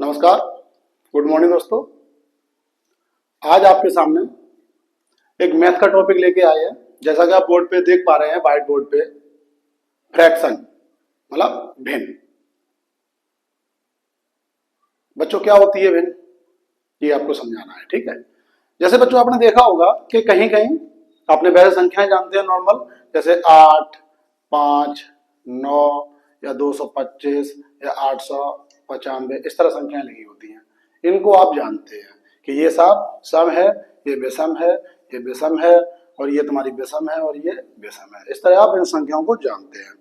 नमस्कार, good morning दोस्तों। आज आपके सामने एक मैथ का टॉपिक लेके आए हैं। जैसा कि आप बोर्ड पे देख पा रहे हैं, व्हाइट बोर्ड पे फ्रैक्शन मतलब भिन्न। बच्चों क्या होती है भिन्न, ये आपको समझाना है, ठीक है। जैसे बच्चों आपने देखा होगा कि कहीं कहीं आपने वैसे संख्याएं जानते हैं नॉर्मल, जैसे 8, 5, 9 या 225 या 895, इस तरह संख्याएं लिखी होती हैं। इनको आप जानते हैं कि ये सब सम है, ये विषम है, ये विषम है, और ये तुम्हारी विषम है, और ये विषम है। इस तरह आप इन संख्याओं को जानते हैं।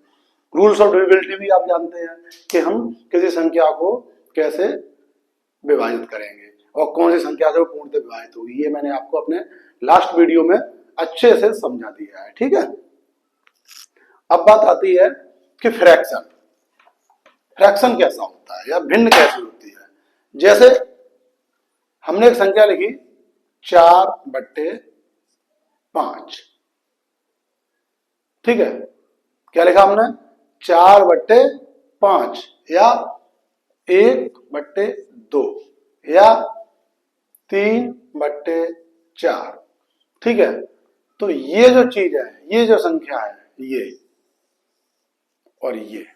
रूल्स ऑफ डिविजिबिलिटी भी आप जानते हैं कि हम किसी संख्या को कैसे विभाजित करेंगे और कौन सी संख्या से वो पूर्णतः विभाजित होगी। ये मैंने आपको अपने लास्ट वीडियो में अच्छे से समझा दिया है, ठीक है। अब बात आती है कि फ्रैक्शन फ्रैक्शन कैसा होता है या भिन्न कैसी होती है। जैसे हमने एक संख्या लिखी 4/5, ठीक है। क्या लिखा हमने? 4/5 या 1/2 या 3/4, ठीक है। तो ये जो चीज है, ये जो संख्या है, ये और ये,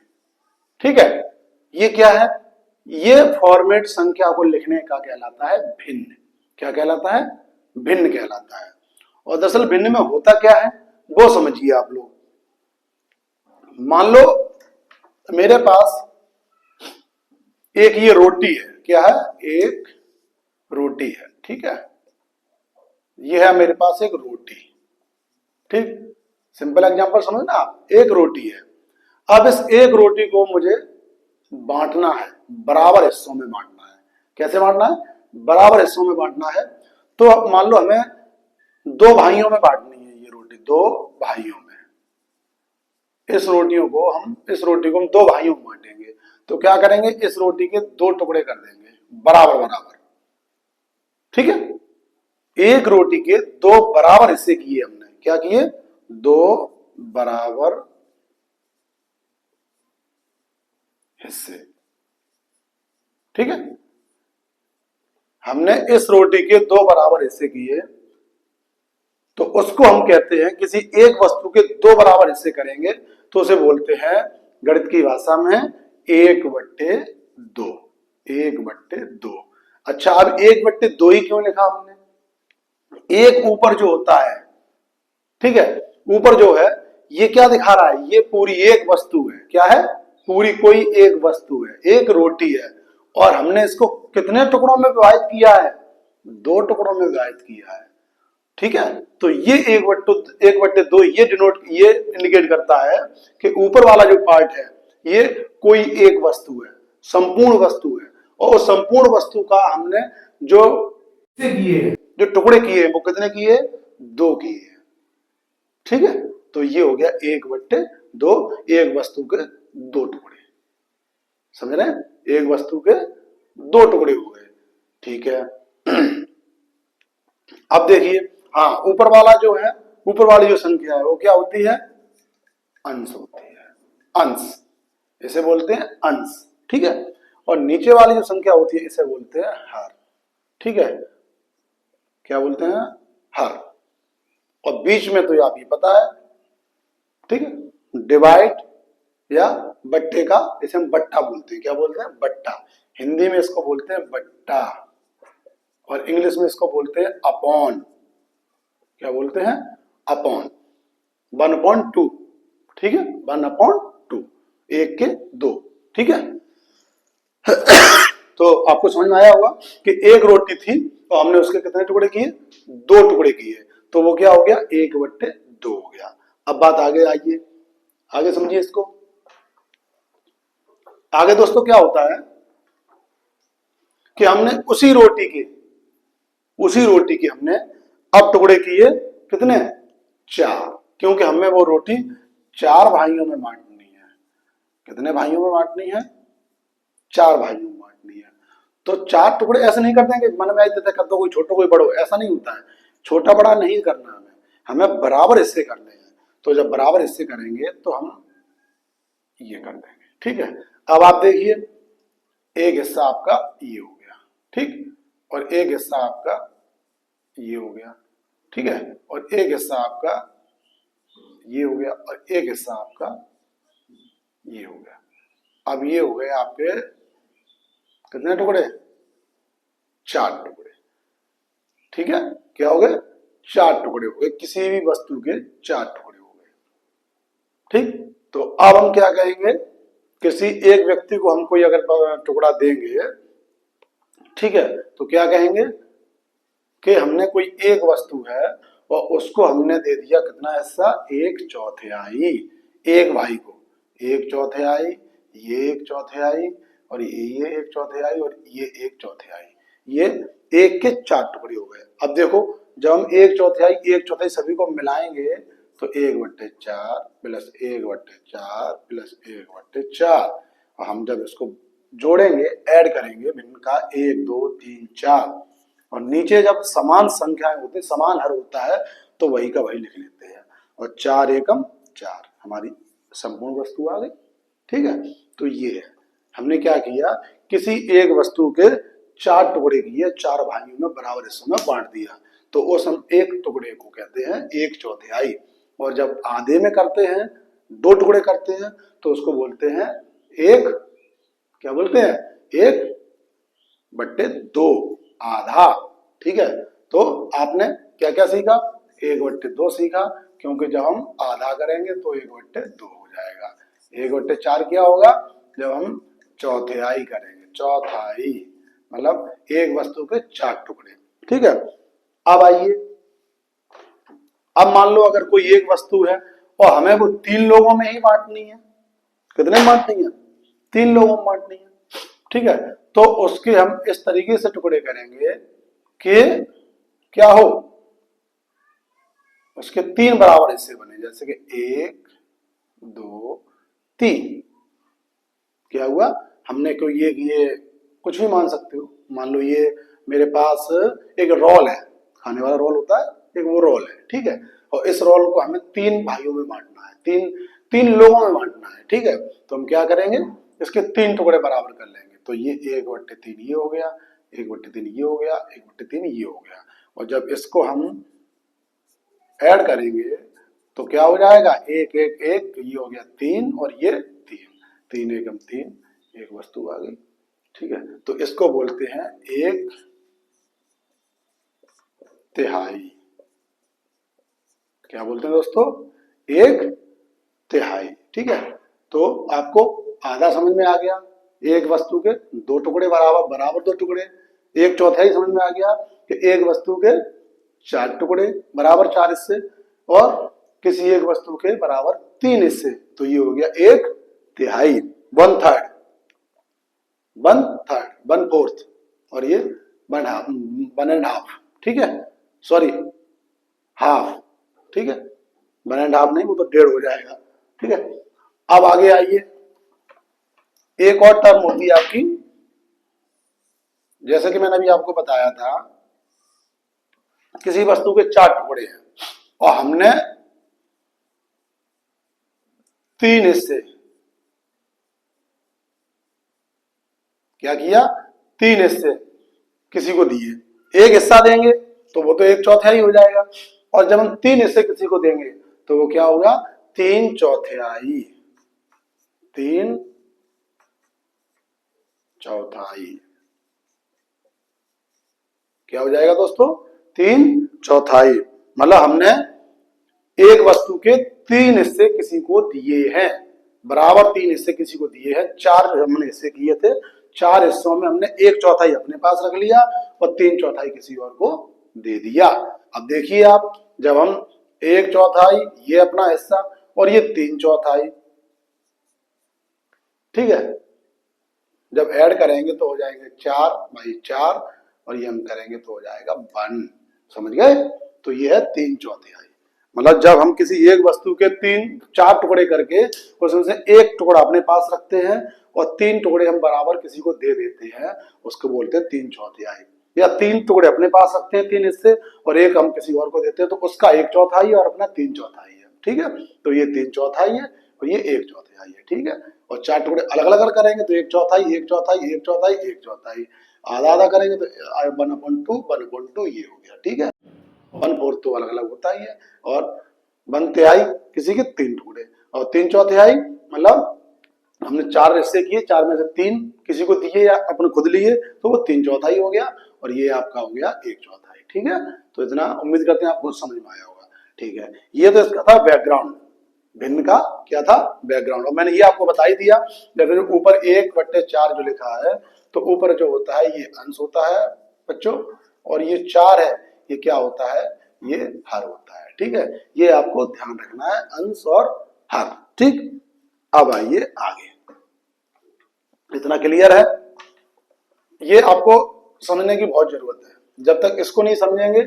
ठीक है, ये क्या है? ये फॉर्मेट संख्या को लिखने का कहलाता है भिन्न। क्या कहलाता है? भिन्न कहलाता है। और दरअसल भिन्न में होता क्या है वो समझिए आप लोग। मान लो मेरे पास एक ये रोटी है, क्या है? एक रोटी है, ठीक है। ये है मेरे पास एक रोटी, ठीक। सिंपल एग्जांपल समझ ना आप, एक रोटी है। अब इस एक रोटी को मुझे बांटना है, बराबर हिस्सों में बांटना है। कैसे बांटना है? बराबर हिस्सों में बांटना है। तो अब मान लो हमें दो भाइयों में बांटनी है ये रोटी, दो भाइयों में। इस रोटी को हम दो भाइयों में बांटेंगे। तो क्या करेंगे? इस रोटी के दो टुकड़े कर देंगे बराबर बराबर, ठीक है। एक रोटी के दो बराबर हिस्से किए हमने। क्या किए? दो बराबर हिस्से, ठीक है। हमने इस रोटी के दो बराबर हिस्से किए, तो उसको हम कहते हैं, किसी एक वस्तु के दो बराबर हिस्से करेंगे तो उसे बोलते हैं गणित की भाषा में 1/2। 1/2। अच्छा, अब 1/2 ही क्यों लिखा हमने? एक ऊपर जो होता है, ठीक है, ऊपर जो है ये क्या दिखा रहा है? ये पूरी एक वस्तु है। क्या है? पूरी कोई एक वस्तु है, एक रोटी है। और हमने इसको कितने टुकड़ों में विभाजित किया है? दो टुकड़ों में विभाजित किया है, ठीक है। तो ये 1/2 ये इंडिकेट करता है कि ऊपर वाला जो पार्ट है ये कोई एक वस्तु है, संपूर्ण वस्तु है। और उस संपूर्ण वस्तु का हमने जो टुकड़े किए वो कितने किए? दो किए, ठीक है। तो ये हो गया 1/2, एक वस्तु के दो टुकड़े। समझ रहे हैं? एक वस्तु के दो टुकड़े हो गए, ठीक है। अब देखिए, हाँ, ऊपर वाला जो है, ऊपर वाली जो संख्या है वो क्या होती है? अंश होती है। अंश, इसे बोलते हैं अंश, ठीक है। और नीचे वाली जो संख्या होती है इसे बोलते हैं हर, ठीक है। क्या बोलते हैं? हर। और बीच में तो आप ये पता है, ठीक है, डिवाइड या बट्टे का इसे हम बट्टा बोलते हैं। क्या बोलते हैं? बट्टा। हिंदी में इसको बोलते हैं बट्टा, और इंग्लिश में इसको बोलते हैं अपॉन। क्या बोलते हैं? अपॉन। 1/2, ठीक है, 1/2, एक के दो, ठीक है। तो आपको समझ में आया होगा कि एक रोटी थी तो हमने उसके कितने टुकड़े किए? दो टुकड़े किए। तो वो क्या हो गया? 1/2 हो गया। अब बात आगे आइए, आगे समझिए इसको। आगे दोस्तों क्या होता है कि हमने उसी रोटी के हमने अब टुकड़े किए कितने? 4, क्योंकि हमें वो रोटी 4 भाइयों में बांटनी है। कितने भाइयों में बांटनी है? 4 भाइयों में बांटनी है। तो 4 टुकड़े ऐसे नहीं कर देंगे मन में आते कर दो, कोई छोटा कोई बड़ो, ऐसा नहीं होता है। छोटा बड़ा नहीं करना, हमें बराबर हिस्से करने हैं। तो जब बराबर हिस्से करेंगे तो हम ये कर देंगे, ठीक है। अब आप देखिए एक हिस्सा आपका ये हो गया, ठीक, और एक हिस्सा आपका ये हो गया, ठीक है, और एक हिस्सा आपका ये हो गया, और एक हिस्सा आपका ये हो गया। अब ये हो गए आपके कितने टुकड़े? 4 टुकड़े, ठीक है, क्या हो गए? 4 टुकड़े हो गए, किसी भी वस्तु के 4 टुकड़े हो गए, ठीक। तो अब हम क्या कहेंगे, किसी एक व्यक्ति को हम कोई अगर टुकड़ा देंगे, ठीक है, तो क्या कहेंगे कि हमने कोई एक वस्तु है और उसको हमने दे दिया कितना हिस्सा? 1/4। एक भाई को 1/4, ये 1/4 और ये 1/4 और ये 1/4, ये एक के 4 टुकड़े हो गए। अब देखो, जब हम 1/4 सभी को मिलाएंगे तो 1/4 प्लस 1/4 प्लस 1/4, और हम जब इसको जोड़ेंगे, ऐड करेंगे भिन्न का 1 2 3 4, और नीचे जब समान संख्याएं होती, समान हर होता है, तो वही का वही लिख लेते हैं, और 4 एकम 4 हमारी संपूर्ण वस्तु आ गई, ठीक है। तो ये है, हमने क्या किया, किसी एक वस्तु के 4 टुकड़े किए, 4 भाइयों में बराबर हिस्सों में बांट दिया, तो उस हम एक टुकड़े को कहते हैं 1/4। और जब आधे में करते हैं, 2 टुकड़े करते हैं, तो उसको बोलते हैं एक, क्या बोलते हैं? 1/2, आधा, ठीक है। तो आपने क्या क्या सीखा? 1/2 सीखा, क्योंकि जब हम आधा करेंगे तो 1/2 हो जाएगा। 1/4 क्या होगा? जब हम चौथाई करेंगे, चौथाई मतलब एक वस्तु के 4 टुकड़े, ठीक है। अब आइए, अब मान लो अगर कोई एक वस्तु है और हमें वो 3 लोगों में ही बांटनी है। कितने में बांटनी है? 3 लोगों में बांटनी है, ठीक है। तो उसके हम इस तरीके से टुकड़े करेंगे कि क्या हो, उसके 3 बराबर हिस्से बने, जैसे कि 1 2 3। क्या हुआ? हमने कोई ये कुछ भी मान सकते हो, मान लो ये मेरे पास एक रोल है, खाने वाला रोल होता है एक, वो रोल है, ठीक है, और इस रोल को हमें 3 भाइयों में बांटना है, तीन लोगों में बांटना है, ठीक है। तो हम क्या करेंगे, इसके 3 टुकड़े बराबर कर लेंगे, तो ये 1/3 ये हो गया, 1/3 ये हो गया, 1/3 ये हो गया, और जब इसको हम ऐड करेंगे तो क्या हो जाएगा? 1 1 1, ये हो गया 3 और ये 3, 3 एकम 3, एक वस्तु आ गई, ठीक है। तो इसको बोलते हैं 1/3। क्या बोलते हैं दोस्तों? 1/3, ठीक है। तो आपको आधा समझ में आ गया, एक वस्तु के 2 टुकड़े बराबर 2 टुकड़े। 1/4 समझ में आ गया कि एक वस्तु के 4 टुकड़े बराबर 4 हिस्से, और किसी एक वस्तु के बराबर 3 हिस्से, तो ये हो गया 1/3, 1/3, 1/4, और ये 1.5, ठीक है, सॉरी हाफ, ठीक है, 1.5 नहीं, वो तो 1.5 हो जाएगा, ठीक है। अब आगे आइए, एक और टर्म होती है आपकी, जैसे कि मैंने अभी आपको बताया था, किसी वस्तु के 4 टुकड़े हैं और हमने 3 हिस्से क्या किया, 3 हिस्से किसी को दिए। एक हिस्सा देंगे तो वो तो 1/4 हो जाएगा, और जब हम 3 हिस्से किसी को देंगे तो वो क्या होगा? 3/4, 3/4 क्या हो जाएगा दोस्तों? 3/4, मतलब हमने एक वस्तु के 3 हिस्से किसी को दिए हैं, बराबर 3 हिस्से किसी को दिए हैं। 4 हमने हिस्से किए थे, 4 हिस्सों में हमने 1/4 अपने पास रख लिया और 3/4 किसी और को दे दिया। अब देखिए आप, जब हम 1/4 ये अपना हिस्सा और ये 3/4, ठीक है, जब ऐड करेंगे तो हो जाएंगे 4/4, और ये हम करेंगे तो हो जाएगा 1, समझ गए? तो ये है 3/4, मतलब जब हम किसी एक वस्तु के 4 टुकड़े करके उसमें से एक टुकड़ा अपने पास रखते हैं और 3 टुकड़े हम बराबर किसी को दे देते हैं, उसको बोलते हैं 3/4। या 3 टुकड़े अपने पास रखते हैं 3 हिस्से और एक हम किसी और को देते हैं, तो उसका 1/4 और अपना 3/4 है, ठीक है। तो ये 3/4 है, और ये 1/4 है, ठीक है। और 4 टुकड़े अलग अलग करेंगे तो 1/4, 1/4, 1/4, 1/4, आधा आधा करेंगे तो 1/2, 1/2 ये हो गया, ठीक है। 1/4 तो अलग अलग होता ही है। और 1/3 किसी के 3 टुकड़े, और 3/4 मतलब हमने 4 हिस्से किए, 4 में से 3 किसी को दिए या अपने खुद लिए, तो वो 3/4 हो गया, और ये आपका हो गया 1/4, ठीक है। तो इतना उम्मीद करते हैं आपको समझ में आया होगा, ठीक है। ये तो इसका था बैकग्राउंड, भिन्न का क्या था, बैकग्राउंड। और मैंने ये आपको बता ही दिया, फिर ऊपर 1/4 जो लिखा है, तो ऊपर जो होता है ये अंश होता है बच्चों, और ये 4 है, ये क्या होता है, ये हर होता है, ठीक है। ये आपको ध्यान रखना है, अंश और हर, ठीक। अब आइए आगे, इतना क्लियर है। ये आपको समझने की बहुत जरूरत है, जब तक इसको नहीं समझेंगे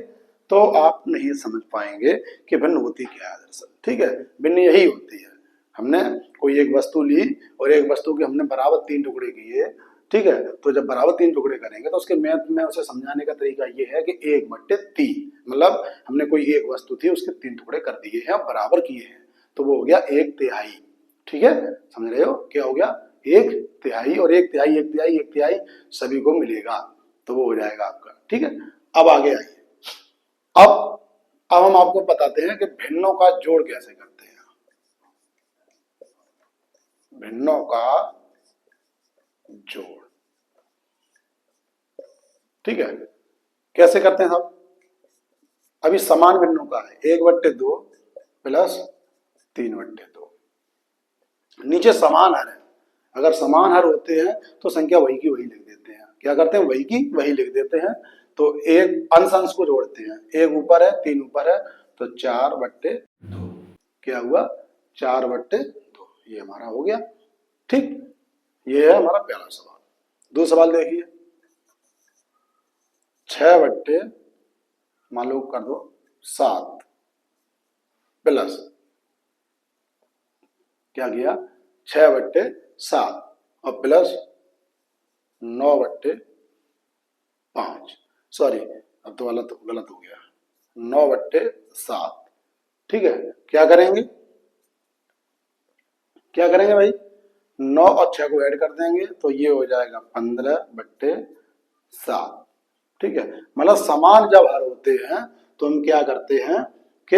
तो आप नहीं समझ पाएंगे कि भिन्न होती क्या है दरअसल, ठीक है। भिन्न यही होती है, हमने कोई एक वस्तु ली और एक वस्तु के हमने बराबर 3 टुकड़े किए, ठीक है। तो जब बराबर 3 टुकड़े करेंगे तो उसके मैथ में उसे समझाने का तरीका ये है कि 1/3, मतलब हमने कोई एक वस्तु थी उसके 3 टुकड़े कर दिए हैं, बराबर किए हैं, तो वो हो गया 1/3, ठीक है। समझ रहे हो, क्या हो गया, 1/3, और 1/3, 1/3, 1/3 सभी को मिलेगा, तो वो हो जाएगा आपका, ठीक है। अब आगे आइए, अब हम आपको बताते हैं कि भिन्नों का जोड़ कैसे करते हैं। भिन्नों का जोड़, ठीक है, कैसे करते हैं साहब। अभी समान भिन्नों का है, 1/2 प्लस 3/2, नीचे समान हर है। अगर समान हर होते हैं तो संख्या वही की वही लिख देते हैं, क्या करते हैं, वही की वही लिख देते हैं। तो एक अंश अंश को जोड़ते हैं, 1 ऊपर है 3 ऊपर है, तो 4/2, क्या हुआ, 4/2, ये हमारा हो गया, ठीक। ये है हमारा पहला सवाल। दूसरा सवाल देखिए, 6 मान लो कर दो 7 प्लस, क्या किया, 6/7 और प्लस 9/5, सॉरी अब तो गलत हो गया, 9/7, ठीक है। क्या करेंगे भाई, 9 और 6 को ऐड कर देंगे तो ये हो जाएगा 15/7, ठीक है। मतलब समान जब हर होते हैं तो हम क्या करते हैं कि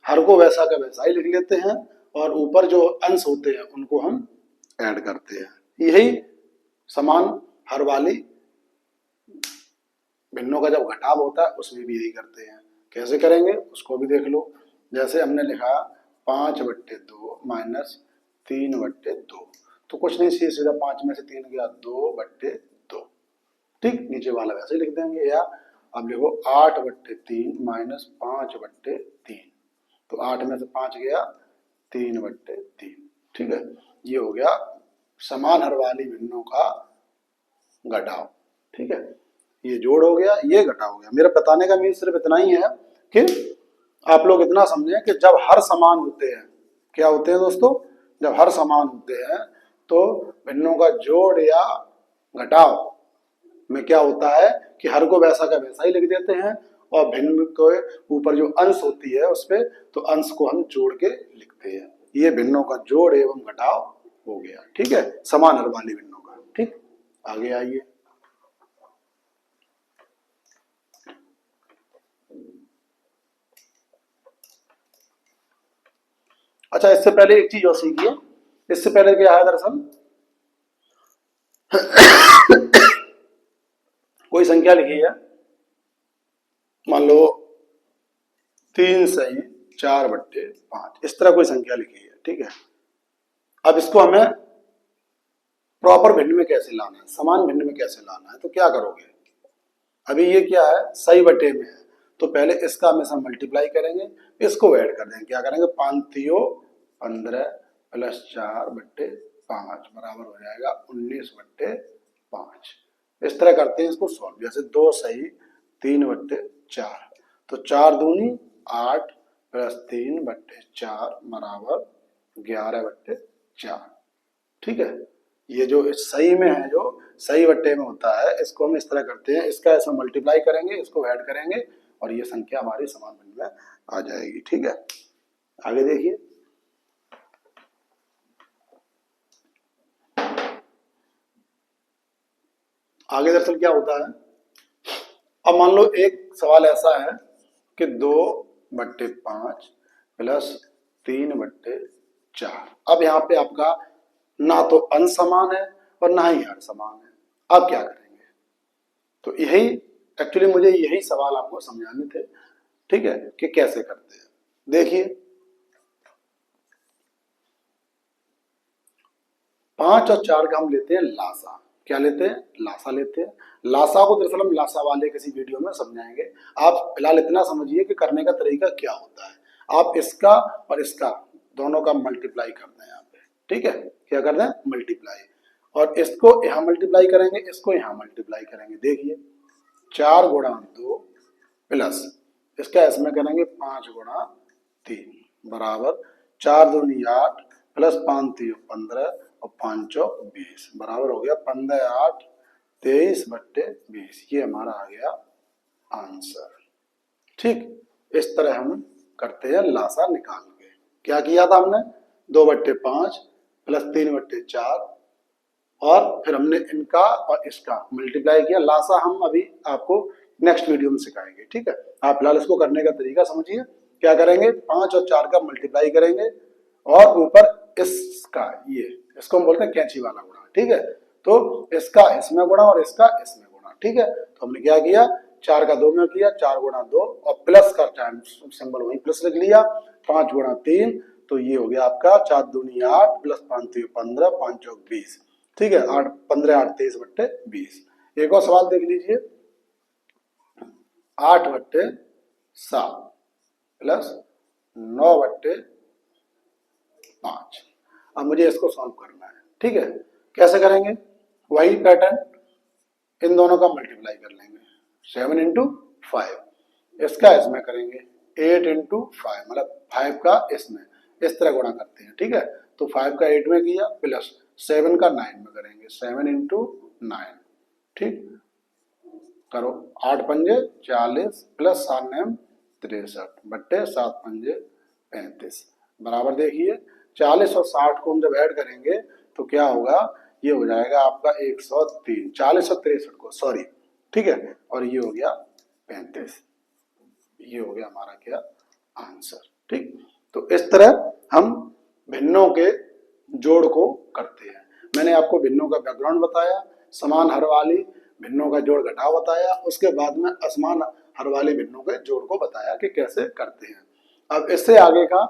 हर को वैसा का वैसा ही लिख लेते हैं, और ऊपर जो अंश होते हैं उनको हम ऐड करते हैं। यही समान हर वाली भिन्नों का जब घटाव होता है उसमें भी यही करते हैं। कैसे करेंगे उसको भी देख लो। जैसे हमने लिखा 5/2 माइनस 3/2, तो कुछ नहीं, सीधा 5 में से 3 गया, 2/2, ठीक। नीचे वाला वैसे ही लिख देंगे। या अब लिखो 8/3 माइनस 5/3, तो 8 में से 5 गया, 3/3, ठीक है। ये हो गया समान हर वाली भिन्नों का घटाव, ठीक है। ये जोड़ हो गया, ये घटाव हो गया। मेरा बताने का मीन सिर्फ इतना ही है कि आप लोग इतना समझें कि जब हर समान होते हैं, क्या होते हैं दोस्तों, जब हर समान होते हैं तो भिन्नों का जोड़ या घटाव में क्या होता है कि हर को वैसा का वैसा ही लिख देते हैं, और भिन्न के ऊपर जो अंश होती है उस पे तो अंश को हम जोड़ के लिखते हैं। ये भिन्नों का जोड़ एवं घटाव हो गया, ठीक है, समान हर वाली भिन्नों का, ठीक। आगे आइए, अच्छा इससे पहले एक चीज और सीखिए। इससे पहले क्या है दरअसल, कोई संख्या लिखी है, मान लो 3 सही 4/5, इस तरह कोई संख्या लिखी है, ठीक है। अब इसको हमें प्रॉपर भिन्न में कैसे लाना है, समान भिन्न में कैसे लाना है, तो क्या करोगे, अभी ये क्या है, सही बटे में है, तो पहले इसका हमेशा मल्टीप्लाई करेंगे, इसको ऐड कर देंगे, क्या करेंगे, 5×3 = 15 प्लस 4/5 बराबर हो जाएगा 19/5। इस तरह करते हैं इसको सॉल्व। जैसे 2 सही 3/4, तो 4×2 8 प्लस 3/4 बराबर 11/4, ठीक है। ये जो सही में है, जो सही बट्टे में होता है, इसको हम इस तरह करते हैं, इसका ऐसा मल्टीप्लाई करेंगे, इसको ऐड करेंगे, और ये संख्या हमारी समान भिन्न में आ जाएगी, ठीक है। आगे देखिए, आगे दरअसल क्या होता है, अब मान लो एक सवाल ऐसा है कि 2/5 प्लस 3/4। अब यहाँ पे आपका ना तो अंश समान है और ना ही हर समान है, अब क्या करेंगे? तो यही एक्चुअली मुझे यही सवाल आपको समझाने थे, ठीक है, कि कैसे करते हैं। देखिए 5 और 4 का हम लेते हैं लासा। क्या लेते हैं? लासा लेते हैं। लासा को दरअसल हम लासा वाले किसी वीडियो में समझाएंगे। आप फिलहाल इतना समझिए कि करने का तरीका क्या होता है। आप इसका और इसका दोनों का मल्टीप्लाई करते हैं यहाँ पे, ठीक है, क्या करते हैं? मल्टीप्लाई। और इसको यहाँ मल्टीप्लाई करेंगे, इसको यहाँ मल्टीप्लाई करेंगे। देखिए 4 गुणा 2 प्लस इसका इसमें करेंगे 5 गुणा 3 बराबर 4 दूनी 8 प्लस 5 3 15 और 5 चौक 20 बराबर हो गया 15 8 23/20। ये हमारा आ गया आंसर। ठीक, इस तरह हम करते हैं लासा निकाल के। क्या किया था हमने? 2/5 प्लस 3/4 और फिर हमने इनका और इसका मल्टीप्लाई किया। लासा हम अभी आपको नेक्स्ट वीडियो में सिखाएंगे, ठीक है। आप फिलहाल इसको करने का तरीका समझिए। क्या करेंगे? 5 और 4 का मल्टीप्लाई करेंगे और ऊपर इसका, ये इसको हम बोलते हैं कैंची वाला गुणा, ठीक है। तो इसका इसमें गुणा और इसका इसमें गुणा, ठीक है। तो हमने क्या किया? 4 का 2 में किया, 4 गुणा 2 और प्लस का टाइम सिंबल वही प्लस लिख लिया, 5 गुणा 3। तो ये हो गया आपका 4 दूनी 8 प्लस 5 3 15 5 चौक 20, ठीक है। 8 15 8 23/20। एक और सवाल देख लीजिए, 8/7 प्लस 9/5। अब मुझे इसको सॉल्व करना है, ठीक है। कैसे करेंगे? वही पैटर्न, इन दोनों का मल्टीप्लाई कर लेंगे। 7 × 5, इसका इसमें करेंगे 8 × 5 मतलब 5 का इसमें, इस तरह गुणा करते हैं, ठीक है। तो 5 का 8 में किया प्लस 7 का 9 में करेंगे, 7 × 9, ठीक। करो 8 पंजे 40 प्लस 7 9 63 बट्टे 7 पंजे 35 बराबर। देखिए 40 और 60 को हम जब ऐड करेंगे तो क्या होगा? ये हो जाएगा आपका 103, 40 और 63 को, सॉरी, ठीक है। और ये हो गया 35। ये हो गया हमारा क्या? आंसर, ठीक। तो इस तरह हम भिन्नों के जोड़ को करते हैं। मैंने आपको भिन्नों का बैकग्राउंड बताया, समान हर वाली भिन्नों का जोड़ घटाव बताया, उसके बाद में असमान हर वाली भिन्नों के जोड़ को बताया कि कैसे करते हैं। अब इससे आगे का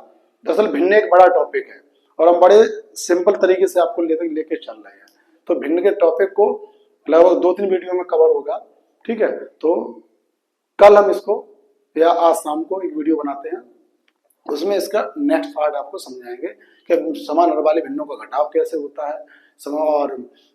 दरअसल भिन्न एक बड़ा टॉपिक है और हम बड़े सिंपल तरीके से आपको लेके चल रहे हैं। तो भिन्न के टॉपिक को लगभग 2-3 वीडियो में कवर होगा, ठीक है। तो कल हम इसको या आज शाम को एक वीडियो बनाते हैं, उसमें इसका नेक्स्ट पार्ट आपको समझाएंगे कि समान हर वाली भिन्नों का घटाव कैसे होता है, और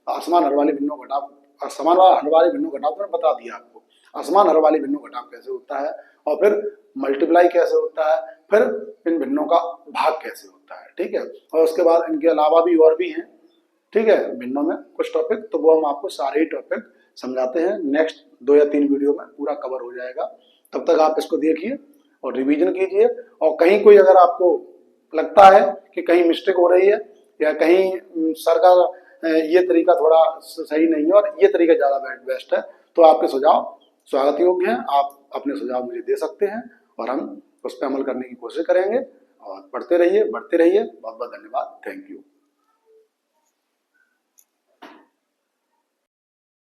असमान हर वाली भिन्नों घटाव, समान हर वाली भिन्नों घटाव तो मैंने बता दिया आपको, असमान हर वाली भिन्नों घटाव कैसे होता है, और फिर मल्टीप्लाई कैसे होता है, फिर इन भिन्नों का भाग कैसे होता है, ठीक है। और उसके बाद इनके अलावा भी और भी हैं, ठीक है, भिन्नों में कुछ टॉपिक, तो वो हम आपको सारे ही टॉपिक समझाते हैं। नेक्स्ट 2 या 3 वीडियो में पूरा कवर हो जाएगा। तब तक आप इसको देखिए और रिवीजन कीजिए। और कहीं कोई अगर आपको लगता है कि कहीं मिस्टेक हो रही है या कहीं सर का ये तरीका थोड़ा सही नहीं है और ये तरीका ज़्यादा बेस्ट है, तो आपके सुझाव स्वागत योग्य हैं। आप अपने सुझाव मुझे दे सकते हैं और हम उस पर अमल करने की कोशिश करेंगे। और पढ़ते रहिए, बढ़ते रहिए। बहुत बहुत धन्यवाद। Thank you.